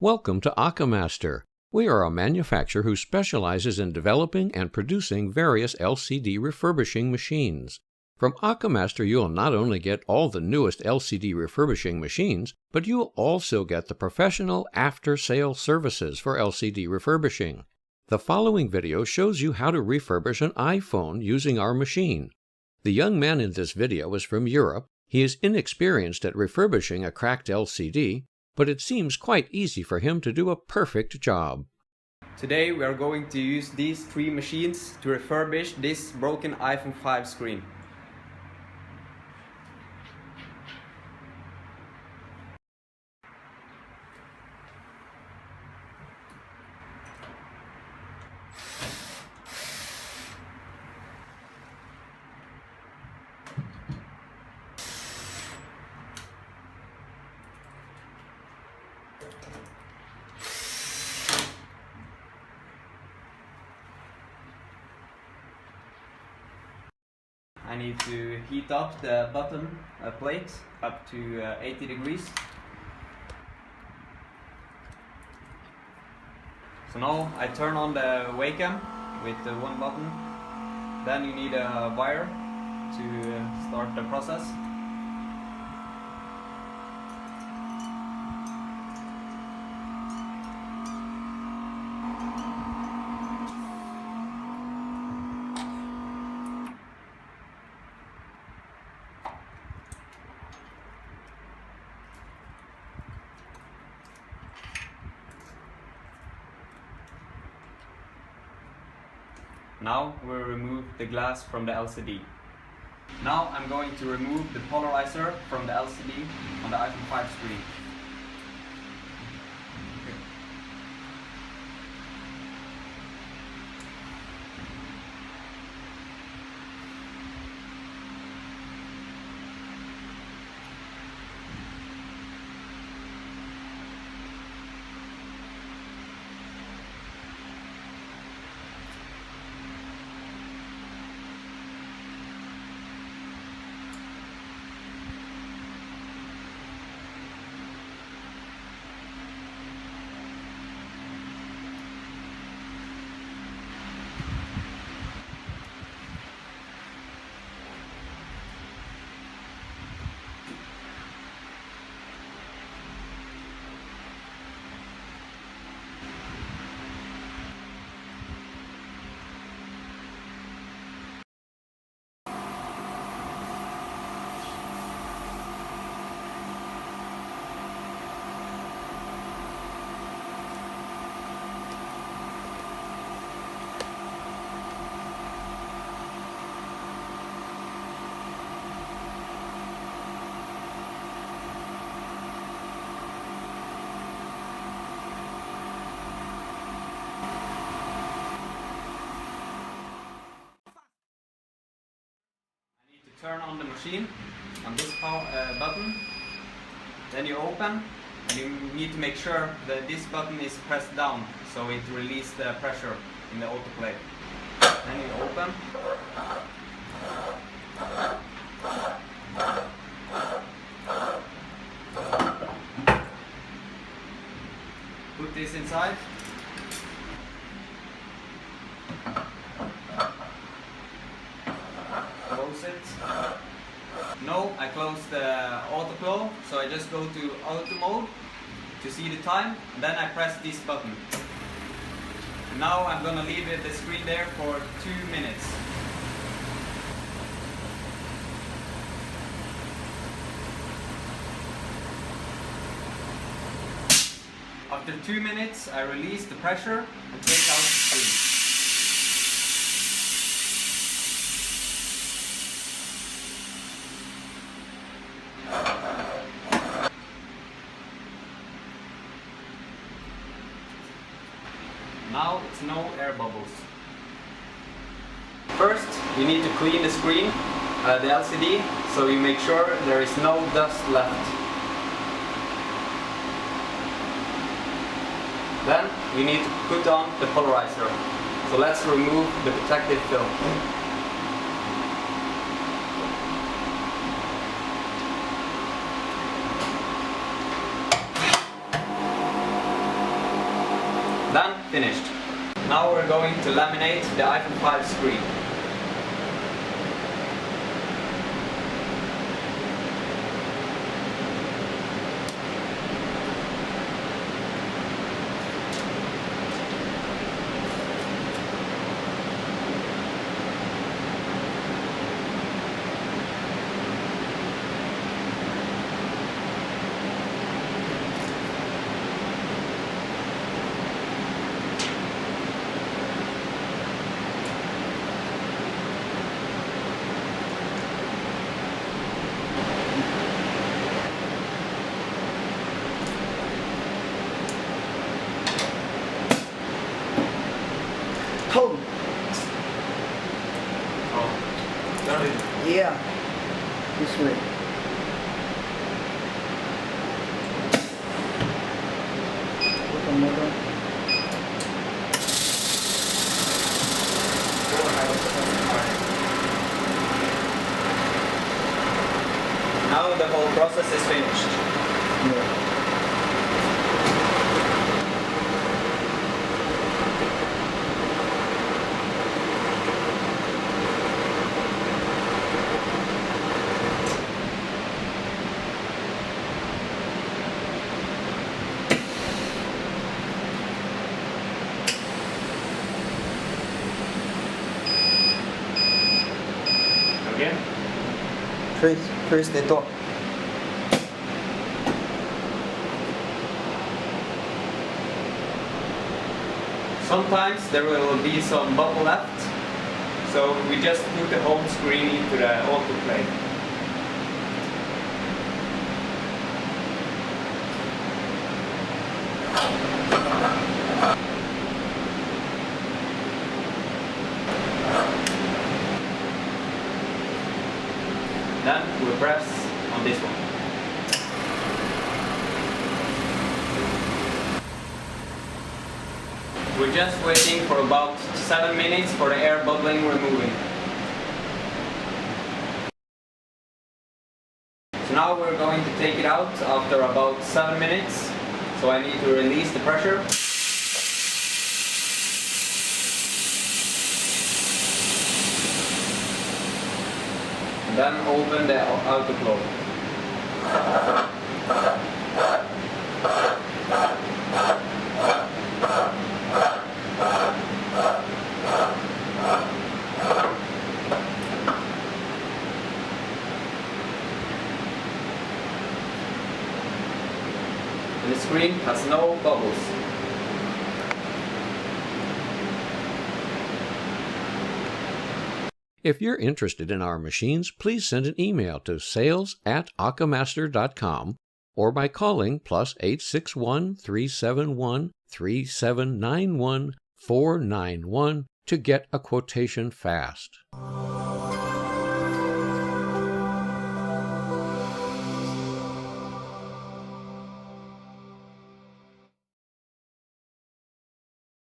Welcome to OCAMASTER. We are a manufacturer who specializes in developing and producing various LCD refurbishing machines. From OCAMASTER, you'll not only get all the newest LCD refurbishing machines, but you'll also get the professional after-sale services for LCD refurbishing. The following video shows you how to refurbish an iPhone using our machine. The young man in this video is from Europe. He is inexperienced at refurbishing a cracked LCD, but it seems quite easy for him to do a perfect job. Today we are going to use these three machines to refurbish this broken iPhone 5 screen. I need to heat up the bottom plate up to 80 degrees. So now I turn on the wacom with one button. Then you need a wire to start the process. Now we'll remove the glass from the LCD. Now I'm going to remove the polarizer from the LCD on the iPhone 5 screen. Turn on the machine on this button, then you open, and you need to make sure that this button is pressed down so it releases the pressure in the autoclave. Then you open. Put this inside. Close it. No, I close the autoclave, so I just go to auto mode to see the time, and then I press this button. And now I'm gonna leave the screen there for 2 minutes. After 2 minutes, I release the pressure and take out the screen. Now it's no air bubbles. First, you need to clean the screen, the LCD, so you make sure there is no dust left. Then you need to put on the polarizer. So let's remove the protective film. finished. Now we're going to laminate the iPhone 5 screen. Hold. Oh, got it. Yeah. This way. Put the motor. Now the whole process is finished. Yeah. Again? Press the top. Sometimes there will be some bubble left, so we just put the home screen into the autoclave. Then we press on this one. We're just waiting for about 7 minutes for the air bubbling removing. So now we're going to take it out after about 7 minutes. So I need to release the pressure. And then open the autoclave. And the screen has no bubbles. If you're interested in our machines, please send an email to sales@OCAMASTER.com or by calling +861 371 3791 491 to get a quotation fast.